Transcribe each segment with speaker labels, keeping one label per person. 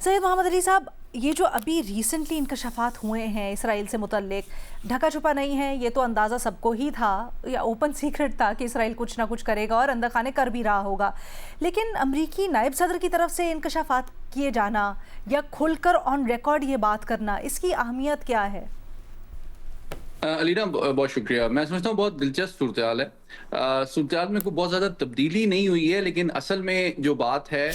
Speaker 1: सैयद मोहम्मद अली साहब, ये जो अभी रिसेंटली इंकशाफात हुए हैं इसराइल से मुतल्लिक, ढका छुपा नहीं है, ये तो अंदाज़ा सबको ही था या ओपन सीक्रेट था कि इसराइल कुछ ना कुछ करेगा और अंदर खाने कर भी रहा होगा। लेकिन अमरीकी नायब सदर की तरफ से इंकशाफात किए जाना या खुलकर ऑन रिकॉर्ड ये बात करना, इसकी अहमियत क्या है?
Speaker 2: अलीना, बहुत शुक्रिया। मैं समझता हूँ बहुत दिलचस्प सूरत-ए-हाल है। सूरत-ए-हाल में कोई बहुत ज़्यादा तब्दीली नहीं हुई है, लेकिन असल में जो बात है,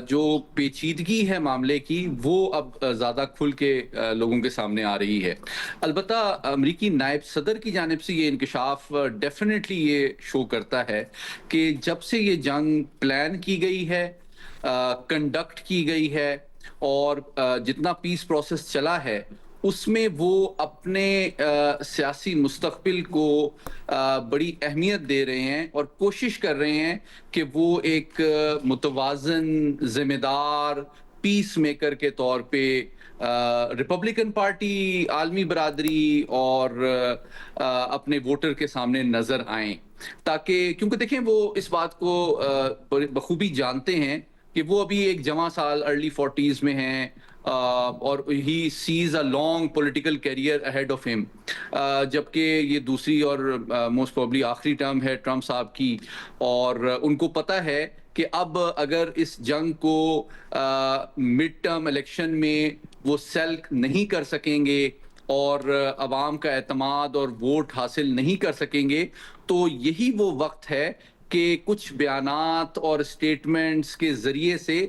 Speaker 2: जो पेचीदगी है मामले की, वो अब ज़्यादा खुल के लोगों के सामने आ रही है। अलबत्ता अमरीकी नायब सदर की जानिब से ये इंकशाफ डेफ़िनेटली ये शो करता है कि जब से ये जंग प्लान की गई है, कंडक्ट की गई है और जितना पीस प्रोसेस चला है, उसमें वो अपने सियासी मुस्तक़बिल को बड़ी अहमियत दे रहे हैं और कोशिश कर रहे हैं कि वो एक मुतवाज़न, ज़िम्मेदार पीस मेकर के तौर पे रिपब्लिकन पार्टी, आलमी बरादरी और अपने वोटर के सामने नज़र आएँ। ताकि क्योंकि देखें, वो इस बात को बखूबी जानते हैं कि वो अभी एक जवां साल अर्ली 40s में हैं, और he sees a long political career ahead of him. जबकि ये दूसरी और मोस्ट प्रोबेबली आखिरी टर्म है ट्रम्प साहब की, और उनको पता है कि अब अगर इस जंग को मिड टर्म इलेक्शन में वो सेल्क नहीं कर सकेंगे और अवाम का एतमाद और वोट हासिल नहीं कर सकेंगे, तो यही वो वक्त है कि कुछ बयानात और स्टेटमेंट्स के ज़रिए से,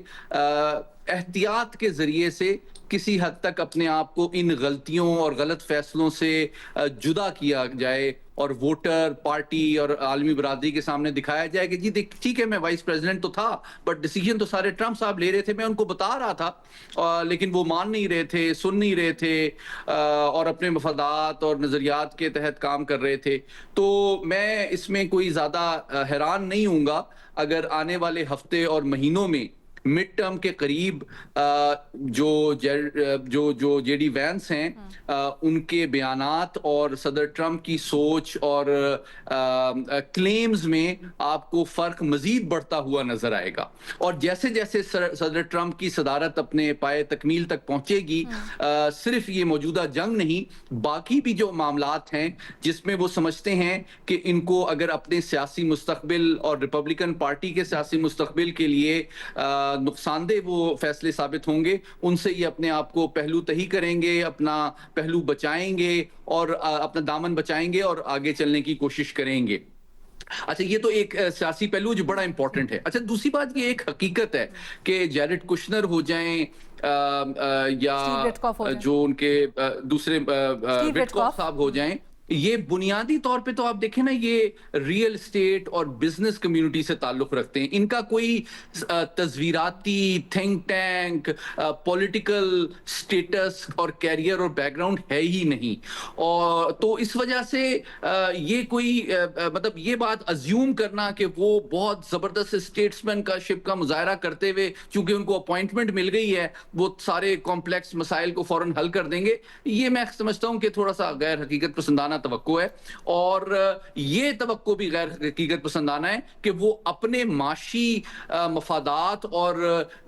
Speaker 2: एहतियात के ज़रिए से किसी हद तक अपने आप को इन गलतियों और गलत फैसलों से जुदा किया जाए और वोटर, पार्टी और आलमी बरादरी के सामने दिखाया जाए कि जी देख, ठीक है, मैं वाइस प्रेसिडेंट तो था, बट डिसीजन तो सारे ट्रम्प साहब ले रहे थे, मैं उनको बता रहा था, लेकिन वो मान नहीं रहे थे, सुन नहीं रहे थे, और अपने मफादात और नज़रियात के तहत काम कर रहे थे। तो मैं इसमें कोई ज़्यादा हैरान नहीं हूँगा अगर आने वाले हफ्ते और महीनों में मिड टर्म के करीब जो जेडी वैंस हैं, उनके बयानात और सदर ट्रम्प की सोच और क्लेम्स में आपको फर्क मजीद बढ़ता हुआ नजर आएगा। और जैसे जैसे सदर ट्रम्प की सदारत अपने पाए तकमील तक पहुंचेगी, सिर्फ ये मौजूदा जंग नहीं, बाकी भी जो मामलात हैं जिसमें वो समझते हैं कि इनको अगर अपने सियासी मुस्तकबिल और रिपब्लिकन पार्टी के सियासी मुस्तकबिल के लिए नुकसानदेह वो फैसले साबित होंगे, उनसे ये अपने आप को पहलू तही करेंगे, अपना पहलू बचाएंगे और अपना दामन बचाएंगे और आगे चलने की कोशिश करेंगे। अच्छा, ये तो एक सियासी पहलू जो बड़ा इंपॉर्टेंट है। अच्छा, दूसरी बात ये एक हकीकत है कि जैरेड कुशनर हो जाएं, या जो उनके दूसरे विटकॉफ साहब हो जाएं, ये बुनियादी तौर पे तो आप देखें ना, ये रियल एस्टेट और बिजनेस कम्युनिटी से ताल्लुक रखते हैं। इनका कोई तस्वीराती थिंक टैंक, पॉलिटिकल स्टेटस और कैरियर और बैकग्राउंड है ही नहीं। और तो इस वजह से ये कोई मतलब ये बात अज्यूम करना कि वो बहुत जबरदस्त स्टेट्समैन का शिप का मुजाहरा करते हुए, चूंकि उनको अपॉइंटमेंट मिल गई है, वो सारे कॉम्प्लेक्स मसाइल को फौरन हल कर देंगे, ये मैं समझता हूं कि थोड़ा सा गैर हकीकत पसंदाना तवक्को है। और ये तवक्को भी गैर हकीकत पसंदाना है कि वो अपने माशी मफादात और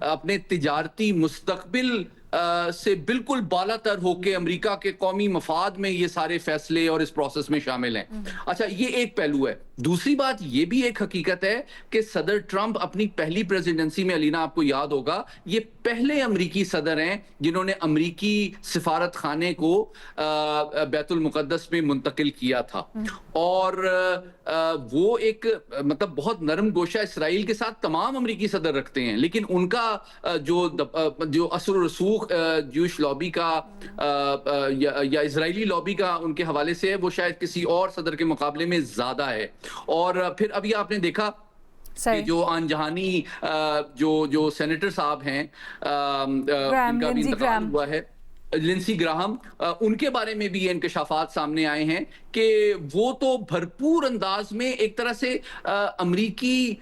Speaker 2: अपने तिजारती मुस्तकबिल से बिल्कुल बालातर होके अमेरिका के कौमी मफाद में ये सारे फैसले और इस प्रोसेस में शामिल हैं। अच्छा, ये एक पहलू है। दूसरी बात ये भी एक हकीकत है कि सदर ट्रंप अपनी पहली प्रेसिडेंसी में, अलीना आपको याद होगा, ये पहले अमरीकी सदर हैं जिन्होंने अमरीकी सिफारत खाने को बैतुल मुकद्दस में मुंतकिल किया था। और वो एक मतलब बहुत नरम गोशा इसराइल के साथ तमाम अमरीकी सदर रखते हैं, लेकिन उनका जो असर रसूख जूश लॉबी का या इजरायली लॉबी का उनके हवाले से है, वो शायद किसी और सदर के मुकाबले में ज्यादा है। और फिर अभी आपने देखा कि जो अनजहानी जो सेनेटर साहब हैं, इनका भी इंतकाल हुआ है। लिंसी ग्राहम, उनके बारे में भी ये इंकशाफात सामने आए हैं कि वो तो भरपूर अंदाज में एक तरह से अमरीकी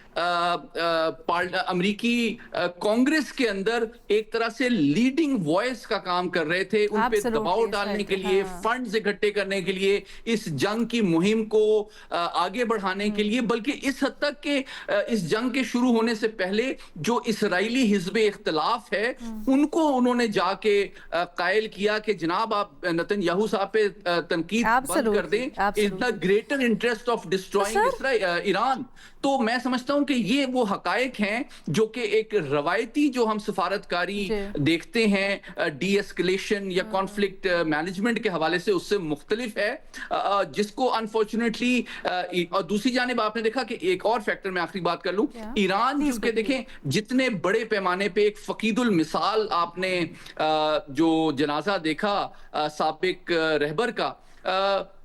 Speaker 2: कांग्रेस के अंदर एक तरह से लीडिंग वॉइस का काम कर रहे थे, उन पे दबाव डालने के लिए, फंड्स इकट्ठे करने के लिए, इस जंग की मुहिम को आगे बढ़ाने के लिए, बल्कि इस हद तक कि इस जंग के शुरू होने से पहले जो इसराइली हिज़्ब इख्तिलाफ है उनको उन्होंने जाके कायल किया कि जनाब आप नेतन्याहू साहब पे तनकीद बंद कर दें, in the greater interest of destroying Iran. तो मैं समझता हूं कि ये वो हकायक हैं जो कि एक रवायती जो हम सफारतकारी देखते हैं डी एस्केलेशन या कॉन्फ्लिक्ट मैनेजमेंट के हवाले से उससे मुख्तलिफ है, जिसको अनफॉर्चुनेटली और दूसरी जानिब आपने देखा कि एक और फैक्टर मैं आखिरी बात कर लूं, ईरान चूंकि देखें जितने बड़े पैमाने पे एक फकीदुल मिसाल आपने जो जनाजा देखा साबिक रहबर का,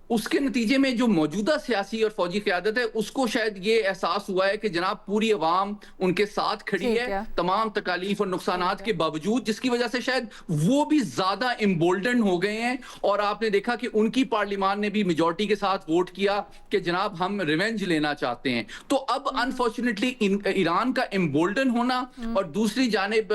Speaker 2: उसके नतीजे में जो मौजूदा सियासी और फौजी क़यादत है उसको शायद ये एहसास हुआ है कि जनाब पूरी अवाम उनके साथ खड़ी है तमाम तकालीफ और नुकसानात के बावजूद, जिसकी वजह से शायद वो भी ज्यादा इम्बोल्डन हो गए हैं। और आपने देखा कि उनकी पार्लियामान ने भी मेजॉरिटी के साथ वोट किया कि जनाब हम रिवेंज लेना चाहते हैं। तो अब अनफॉर्चुनेटली ईरान का इम्बोल्डन होना और दूसरी जानिब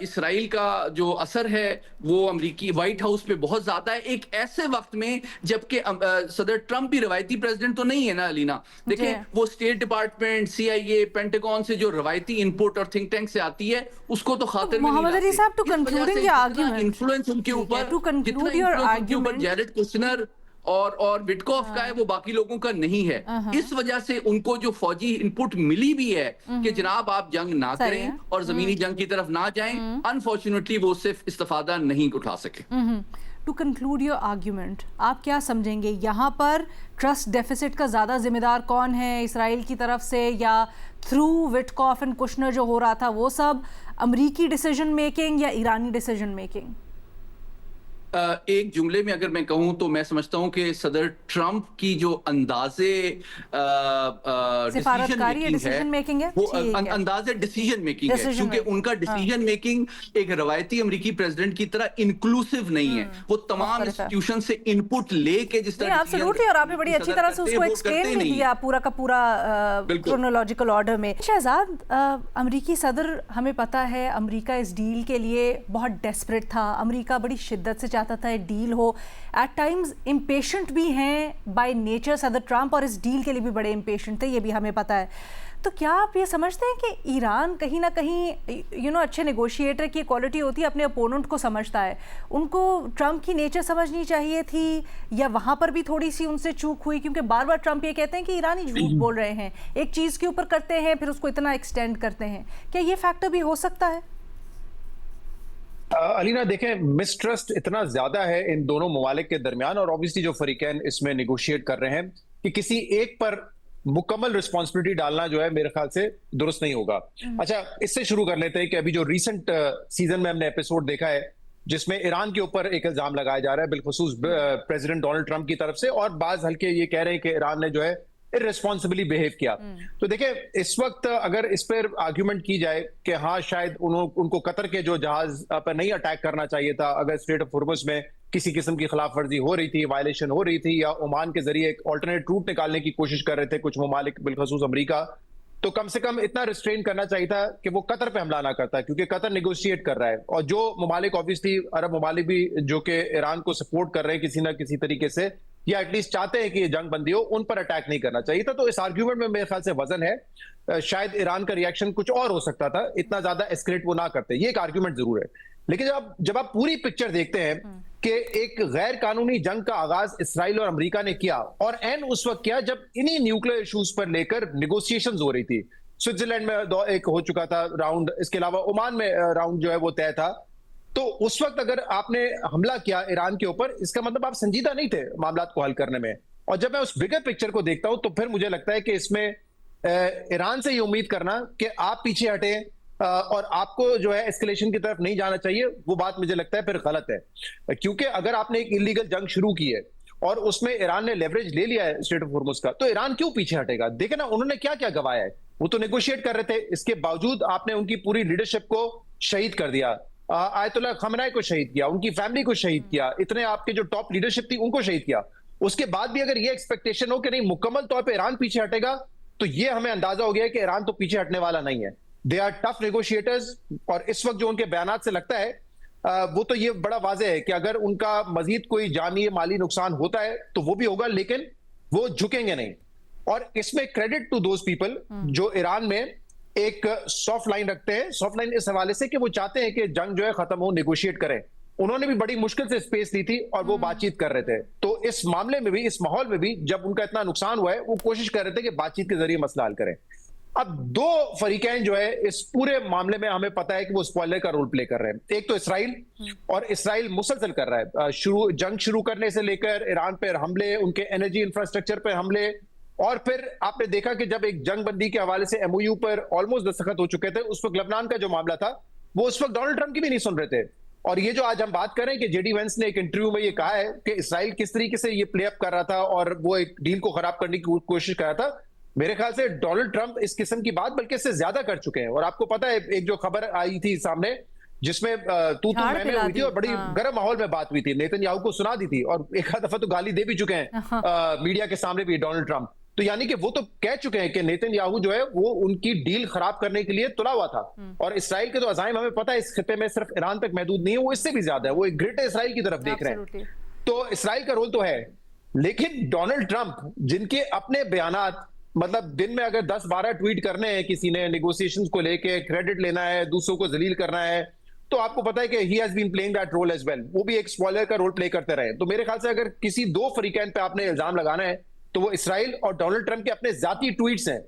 Speaker 2: इसराइल का जो असर है वो अमरीकी व्हाइट हाउस पे बहुत ज्यादा है, एक ऐसे वक्त में जबकि सदर ट्रंप भी रवायती प्रेसिडेंट तो नहीं है ना अलीना। देखिए वो स्टेट डिपार्टमेंट, CIA, पेंटागन से जो रवायती इनपुट और थिंक टैंक से आती है उसको तो खातिर में
Speaker 1: Mohammed Ali Sahab, to concluding your argument,
Speaker 2: influence उनके ऊपर जैरेड कुशनर और विटकॉफ का है वो बाकी लोगों का नहीं है। इस वजह से उनको जो फौजी इनपुट मिली भी है कि जनाब आप जंग ना करें और जमीनी जंग की तरफ ना जाएं, अनफॉर्चुनेटली वो सिर्फ इस्तेफादा नहीं उठा सके।
Speaker 1: टू कंक्लूड योर आर्ग्यूमेंट, आप क्या समझेंगे यहाँ पर ट्रस्ट डेफिसिट का ज़्यादा जिम्मेदार कौन है, इसराइल की तरफ से या थ्रू विटकॉफ एंड कुशनर जो हो रहा था वो सब, अमरीकी डिसीजन मेकिंग या ईरानी डिसीजन मेकिंग?
Speaker 2: एक जुमले में अगर मैं कहूं तो मैं समझता हूं कि सदर ट्रंप की जो अंदाजे डिसीजन मेकिंग है वो अंदाजे डिसीजन मेकिंग है, क्योंकि उनका डिसीजन मेकिंग एक रवायती अमेरिकी प्रेसिडेंट की तरह इंक्लूसिव नहीं है। वो तमाम इंस्टीट्यूशन से इनपुट लेके जिस तरह
Speaker 1: एब्सोल्युटली, और आपने बड़ी अच्छी तरह से उसको एक्सप्लेन भी किया पूरा का पूरा क्रोनोलॉजिकल ऑर्डर में। शहजाद, अमेरिकी सदर हमें पता है अमेरिका इस डील के लिए बहुत डेस्परेट था, अमेरिका बड़ी शिद्दत से चाहता था डील हो, एट टाइम्स इम्पेशेंट भी हैं बाय नेचर सदर ट्रंप, और इस डील के लिए भी बड़े इम्पेशेंट थे, ये भी हमें पता है। तो क्या आप ये समझते हैं कि ईरान कहीं ना कहीं अच्छे नेगोशिएटर की क्वालिटी होती है, अपने अपोनेंट को समझता है, उनको ट्रंप की नेचर समझनी चाहिए थी या वहाँ पर भी थोड़ी सी उनसे चूक हुई? क्योंकि बार बार ट्रंप ये कहते हैं कि ईरानी झूठ बोल रहे हैं, एक चीज़ के ऊपर करते हैं फिर उसको इतना एक्सटेंड करते हैं, क्या ये फैक्टर भी हो सकता है?
Speaker 3: अलीना, देखें मिसट्रस्ट इतना ज्यादा है इन दोनों ममालिक के दरमियान, और ऑब्वियसली जो फरीकैन इसमें निगोशिएट कर रहे हैं कि किसी एक पर मुकम्मल रिस्पॉन्सिबिलिटी डालना जो है मेरे ख्याल से दुरुस्त नहीं होगा। अच्छा, इससे शुरू कर लेते हैं कि अभी जो रिसेंट सीजन में हमने एपिसोड देखा है जिसमें ईरान के ऊपर एक इल्जाम लगाया जा रहा है बिलखुसूस प्रेसिडेंट डोनाल्ड ट्रंप की तरफ से, और बाज हल्के ये कह रहे हैं कि ईरान ने जो है इर्रेस्पॉन्सिबली बिहेव किया। तो देखिए, इस वक्त अगर इस पर आर्ग्यूमेंट की जाए कि हाँ शायद उनको कतर के जो जहाज पर नहीं अटैक करना चाहिए था, अगर स्ट्रेट ऑफ हुर्मुज़ में किसी किस्म की खिलाफ वर्जी हो रही थी, वायलेशन हो रही थी, या ओमान के जरिए एक ऑल्टरनेट रूट निकालने की कोशिश कर रहे थे कुछ ममालिक बिलखसूस अमरीका, तो कम से कम इतना रिस्ट्रेन करना चाहिए था कि वो कतर पे हमला ना करता, क्योंकि कतर निगोशिएट कर रहा है, और जो ममालिक ऑब्वियसली अरब ममालिक भी जो कि ईरान को सपोर्ट कर रहे हैं किसी ना किसी तरीके से, या एटलीस्ट चाहते हैं कि ये जंग बंदी हो, उन पर अटैक नहीं करना चाहिए था। तो इस आर्ग्यूमेंट में मेरे ख्याल से वजन है, शायद ईरान का रिएक्शन कुछ और हो सकता था, इतना ज्यादा एस्केलेट वो ना करते, ये एक आर्ग्यूमेंट जरूर है। लेकिन जब आप पूरी पिक्चर देखते हैं कि एक गैर कानूनी जंग का आगाज इसराइल और अमेरिका ने किया, और एन उस वक्त किया जब इन्हीं न्यूक्लियर इश्यूज पर लेकर निगोशिएशंस हो रही थी। स्विट्जरलैंड में एक हो चुका था राउंड, इसके अलावा ओमान में राउंड जो है वो तय था। तो उस वक्त अगर आपने हमला किया ईरान के ऊपर, इसका मतलब आप संजीदा नहीं थे मामलात को हल करने में। और जब मैं उस बिगर पिक्चर को देखता हूं तो फिर मुझे लगता है कि इसमें ईरान से ये उम्मीद करना कि आप पीछे हटे और आपको जो है एस्केलेशन की तरफ नहीं जाना चाहिए, वो बात मुझे लगता है फिर गलत है। क्योंकि अगर आपने एक इलीगल जंग शुरू की है और उसमें ईरान ने लेवरेज ले लिया है स्ट्रेट ऑफ हुर्मुज़ का, तो ईरान क्यों पीछे हटेगा? देखे ना उन्होंने क्या क्या गवाया है, वो तो नेगोशिएट कर रहे थे, इसके बावजूद आपने उनकी पूरी लीडरशिप को शहीद कर दिया। आयतुल्लाह खamenei को शहीद किया, उनकी फैमिली को शहीद किया, इतने आपके जो टॉप लीडरशिप थी उनको शहीद किया, उसके बाद भी अगर ये एक्सपेक्टेशन हो कि नहीं मुकम्मल तौर पे ईरान पीछे हटेगा, तो ये हमें अंदाजा हो गया है कि ईरान तो पीछे हटने वाला नहीं है। दे आर टफ नेगोशिएटर्स, और इस वक्त जो उनके बयानात से लगता है वो तो ये बड़ा वाज़ेह है कि अगर उनका मजीद कोई जानी माली नुकसान होता है तो वो भी होगा, लेकिन वो झुकेंगे नहीं। और इसमें क्रेडिट टू दोज पीपल जो ईरान में एक सॉफ्ट लाइन रखते हैं। सॉफ्ट लाइन इस हवाले से कि वो चाहते हैं कि जंग जो है खत्म हो, नेगोशिएट करें। उन्होंने भी बड़ी मुश्किल से स्पेस ली थी और वो बातचीत कर रहे थे। तो इस मामले में भी, इस माहौल में भी, जब उनका इतना नुकसान हुआ है, वो कोशिश कर रहे थे कि बातचीत के जरिए मसला हल करें। अब दो फरीकैन जो है इस पूरे मामले में हमें पता है कि वो स्पॉइलर का रोल प्ले कर रहे हैं। एक तो इसराइल, और इसराइल मुसलसल कर रहा है, जंग शुरू करने से लेकर ईरान पर हमले, उनके एनर्जी इंफ्रास्ट्रक्चर पर हमले, और फिर आपने देखा कि जब एक जंग बंदी के हवाले से एमओयू पर ऑलमोस्ट दस्तखत हो चुके थे, उस वक्त लेबनान का जो मामला था वो उस वक्त डोनाल्ड ट्रंप की भी नहीं सुन रहे थे। और ये जो आज हम बात कर रहे हैं कि जेडी वेंस ने एक इंटरव्यू में ये कहा है कि इसराइल किस तरीके से ये प्ले अप कर रहा था और वो एक डील को खराब करने की कोशिश कर रहा था, मेरे ख्याल से डोनाल्ड ट्रंप इस किस्म की बात बल्कि इससे ज्यादा कर चुके हैं। और आपको पता है एक जो खबर आई थी सामने जिसमें तू मैं हुई थी और बड़ी गर्म माहौल में बात हुई थी, नेतन्याहू को सुना दी थी, और एक आध दफा तो गाली दे भी चुके हैं मीडिया के सामने भी डोनाल्ड ट्रंप। तो यानी कि वो तो कह चुके हैं कि नेतन्याहू जो है वो उनकी डील खराब करने के लिए तुला हुआ था। और इसराइल के तो अज़ाइम हमें पता है इस खिते में सिर्फ ईरान तक महदूद नहीं है, वो इससे भी ज्यादा है, वो एक ग्रेटर इसराइल की तरफ देख रहे हैं। तो इसराइल का रोल तो है, लेकिन डोनाल्ड ट्रंप जिनके अपने बयानात, मतलब दिन में अगर 10-12 ट्वीट करने हैं किसी ने, नेगोशिएशंस को लेके क्रेडिट लेना है, दूसरों को जलील करना है, तो आपको पता है कि he has been playing that role as well, वो भी एक स्पॉइलर का रोल प्ले करते रहे। तो मेरे ख्याल से अगर किसी दो फरीकैन पे आपने इल्जाम लगाना है तो वो इसराइल और डोनाल्ड ट्रंप के अपने जाती ट्वीट्स हैं।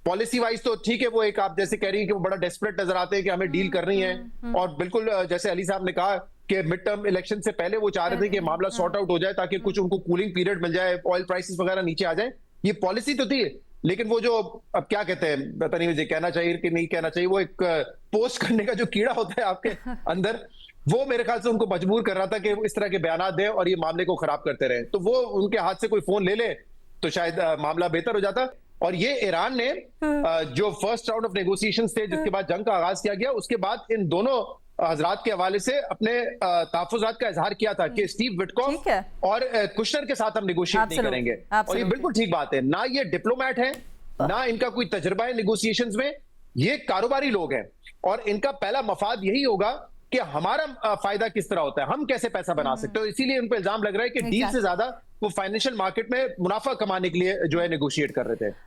Speaker 3: पॉलिसी वाइज तो ठीक है, वो एक आप जैसे कह रही है कि वो बड़ा डेस्परेट नजर आते हैं कि हमें डील करनी है, और बिल्कुल जैसे अली साहब ने कहा कि मिड टर्म इलेक्शन से पहले वो चाह रहे थे कि मामला सॉर्ट आउट हो जाए ताकि कुछ उनको कूलिंग पीरियड मिल जाए, ऑयल प्राइसेस वगैरह नीचे आ जाए। ये पॉलिसी तो थी, लेकिन वो जो अब क्या कहते हैं, पता नहीं मुझे कहना चाहिए कि नहीं कहना चाहिए, वो एक पोस्ट करने का जो कीड़ा होता है आपके अंदर, वो मेरे ख्याल से उनको मजबूर कर रहा था कि इस तरह के बयान दें और ये मामले को खराब करते रहे। तो वो उनके हाथ से कोई फोन ले ले तो शायद मामला बेहतर हो जाता। और ये ईरान ने जो फर्स्ट राउंड ऑफ नेगोशिएशंस थे जिसके बाद जंग का आगाज किया गया, उसके बाद इन दोनों हजरात के हवाले से अपने तहफ्फुज़ात का इजहार किया था कि स्टीव विटकॉफ और कुशनर के साथ हम नेगोशिएट नहीं करेंगे। और ये बिल्कुल ठीक बात है, ना ये डिप्लोमेट है, ना इनका कोई तजुर्बा है नेगोशिएशंस में, ये कारोबारी लोग हैं, और इनका पहला मफाद यही होगा कि हमारा फायदा किस तरह होता है, हम कैसे पैसा बना सकते हो। इसीलिए उन पर इल्जाम लग रहा है कि डील से ज्यादा वो फाइनेंशियल मार्केट में मुनाफा कमाने के लिए जो है नेगोशिएट कर रहे थे।